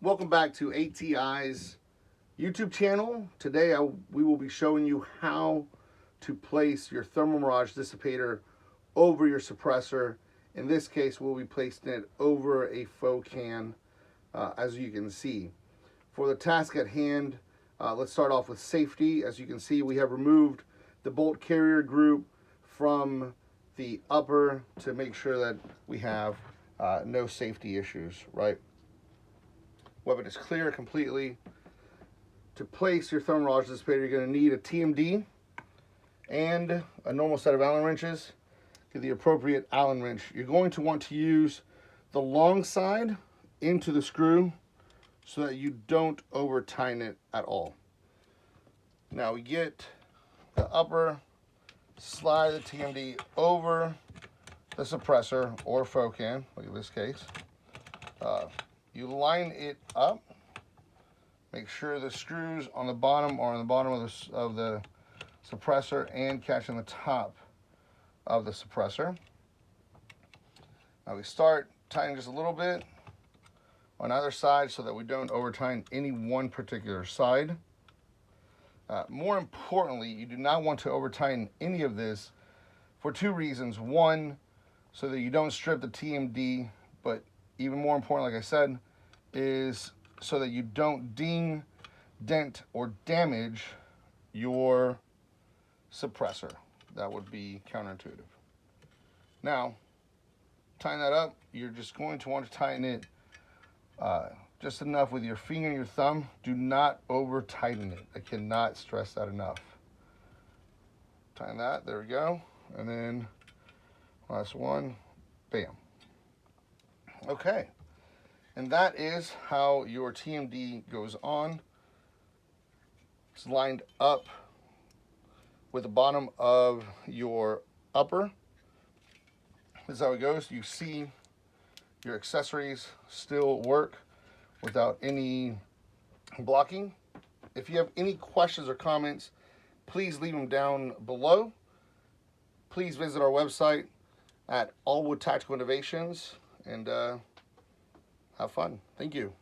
Welcome back to ATI's YouTube channel. Today we will be showing you how to place your Thermal Mirage Dissipator over your suppressor. In this case, we'll be placing it over a faux can, as you can see. For the task at hand, let's start off with safety. As you can see, we have removed the bolt carrier group from the upper to make sure that we have no safety issues, right? Weapon is clear completely. To place your Thermal Mirage Dissipator, you're going to need a TMD and a normal set of Allen wrenches. Get the appropriate Allen wrench. You're going to want to use the long side into the screw so that you don't over tighten it at all. Now we get the upper, slide the TMD over the suppressor or faux can, like in this case. You line it up. Make sure the screws on the bottom are on the bottom of the suppressor and catching the top of the suppressor. Now we start tightening just a little bit on either side so that we don't over tighten any one particular side. More importantly, you do not want to over tighten any of this for two reasons. One, so that you don't strip the TMD, but even more important, like I said, is so that you don't ding, dent, or damage your suppressor. That would be counterintuitive. Now, tighten that up. You're just going to want to tighten it just enough with your finger and your thumb. Do not over tighten it. I cannot stress that enough. Tighten that, there we go. And then last one, bam. Okay, and that is how your TMD goes on. It's lined up with the bottom of your upper. This is how it goes. You see your accessories still work without any blocking. If you have any questions or comments, please leave them down below. Please visit our website at Alwood Tactical Innovations and have fun. Thank you.